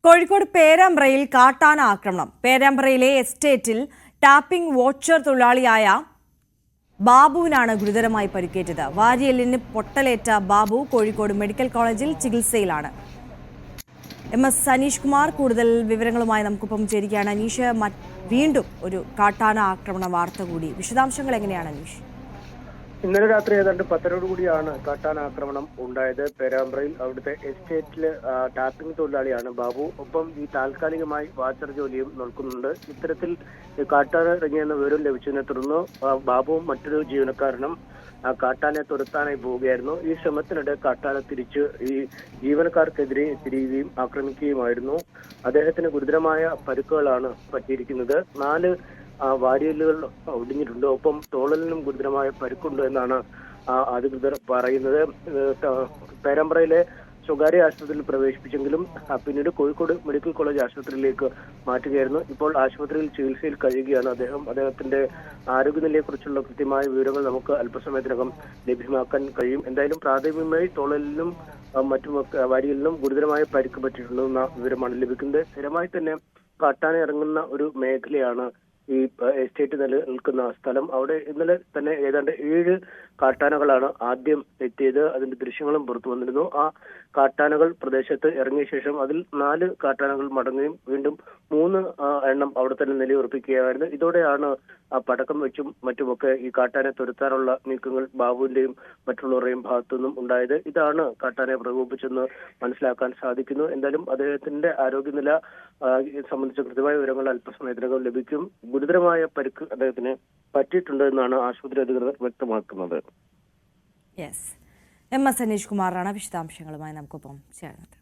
കോഴിക്കോട് പേരാമ്പ്രയിൽ കാട്ടാന ആക്രമണം. പേരാമ്പ്രയിലെ എസ്റ്റേറ്റിൽ ടാപ്പിംഗ് വാച്ചർ തൊഴിലാളിയായ ബാബുവിനാണ് ഗുരുതരമായി പരിക്കേറ്റത്. വാരിയെല്ലിന് പൊട്ടലേറ്റ ബാബു കോഴിക്കോട് മെഡിക്കൽ കോളേജിൽ ചികിത്സയിലാണ്. അനീഷ് കുമാർ കൂടുതൽ വിവരങ്ങളുമായി നമുക്കൊപ്പം ചേരുകയാണ്. അനീഷ്, വീണ്ടും ഒരു കാട്ടാന ആക്രമണ വാർത്ത കൂടി. വിശദാംശങ്ങൾ എങ്ങനെയാണ് അനീഷ്? ഇന്നലെ രാത്രി ഏതാണ്ട് 10 കൂടിയാണ് കാട്ടാന ആക്രമണം ഉണ്ടായത്. പേരാമ്പ്രയിൽ അവിടുത്തെ എസ്റ്റേറ്റില് ടാപ്പിംഗ് തൊഴിലാളിയാണ് ബാബു. ഒപ്പം ഈ താൽക്കാലികമായി വാച്ചർ ജോലിയും നോക്കുന്നുണ്ട്. ഇത്തരത്തിൽ കാട്ടാന ഇറങ്ങിയെന്ന വിവരം ലഭിച്ചതിനെ തുടർന്ന് ബാബുവും മറ്റൊരു ജീവനക്കാരനും കാട്ടാനെ തുരത്താനായി പോവുകയായിരുന്നു. ഈ ശ്രമത്തിനിടെ കാട്ടാന തിരിച്ച് ഈ ജീവനക്കാർക്കെതിരെ തിരിയുകയും ആക്രമിക്കുകയുമായിരുന്നു. അദ്ദേഹത്തിന് ഗുരുതരമായ പരുക്കുകളാണ് പറ്റിയിരിക്കുന്നത്. 4 വാരിയലുകൾ ഒടിഞ്ഞിട്ടുണ്ട്. ഒപ്പം തോളലിനും ഗുരുതരമായ പരിക്കുണ്ട് എന്നാണ് അധികൃതർ പറയുന്നത്. പേരാമ്പ്രയിലെ സ്വകാര്യ ആശുപത്രിയിൽ പ്രവേശിപ്പിച്ചെങ്കിലും പിന്നീട് കോഴിക്കോട് മെഡിക്കൽ കോളേജ് ആശുപത്രിയിലേക്ക് മാറ്റുകയായിരുന്നു. ഇപ്പോൾ ആശുപത്രിയിൽ ചികിത്സയിൽ കഴിയുകയാണ് അദ്ദേഹം. അദ്ദേഹത്തിന്റെ ആരോഗ്യനിലയെക്കുറിച്ചുള്ള കൃത്യമായ വിവരങ്ങൾ നമുക്ക് അല്പസമയത്തിനകം ലഭ്യമാക്കാൻ കഴിയും. എന്തായാലും പ്രാഥമികമായി തോളലിനും മറ്റുമൊക്കെ വാരിയലിനും ഗുരുതരമായ പരിക്ക് പറ്റിയിട്ടുണ്ടെന്ന വിവരമാണ് ലഭിക്കുന്നത്. സ്ഥിരമായി തന്നെ കാട്ടാന ഇറങ്ങുന്ന ഒരു മേഖലയാണ് ഈ എസ്റ്റേറ്റ് നിലനിൽക്കുന്ന സ്ഥലം. അവിടെ ഇന്നലെ തന്നെ ഏതാണ്ട് 7 കാട്ടാനകളാണ് ആദ്യം എത്തിയത്. അതിന്റെ ദൃശ്യങ്ങളും പുറത്തു വന്നിരുന്നു. ആ കാട്ടാനകൾ പ്രദേശത്ത് ഇറങ്ങിയ ശേഷം അതിൽ 4 കാട്ടാനകൾ മടങ്ങുകയും വീണ്ടും 3 എണ്ണം അവിടെ തന്നെ നിലയുറപ്പിക്കുകയായിരുന്നു. ഇതോടെയാണ് പടക്കം വെച്ചും മറ്റുമൊക്കെ ഈ കാട്ടാനെ തുരത്താനുള്ള നീക്കങ്ങൾ ബാബുവിന്റെയും മറ്റുള്ളവരുടെയും ഭാഗത്തു നിന്നും ഉണ്ടായത്. ഇതാണ് കാട്ടാനെ പ്രകോപിപ്പിച്ചെന്ന് മനസ്സിലാക്കാൻ സാധിക്കുന്നു. എന്തായാലും അദ്ദേഹത്തിന്റെ ആരോഗ്യനില സംബന്ധിച്ച കൃത്യമായ വിവരങ്ങൾ അല്പസമയത്തിനകം ലഭിക്കും. ഗുരുതരമായ പരിക്ക് അദ്ദേഹത്തിന് പറ്റിയിട്ടുണ്ട് എന്നാണ് ആശുപത്രി അധികൃതർ വ്യക്തമാക്കുന്നത്. അനീഷ് കുമാറാണ് വിശദാംശങ്ങളുമായി നമുക്കൊപ്പം ചേർന്നത്.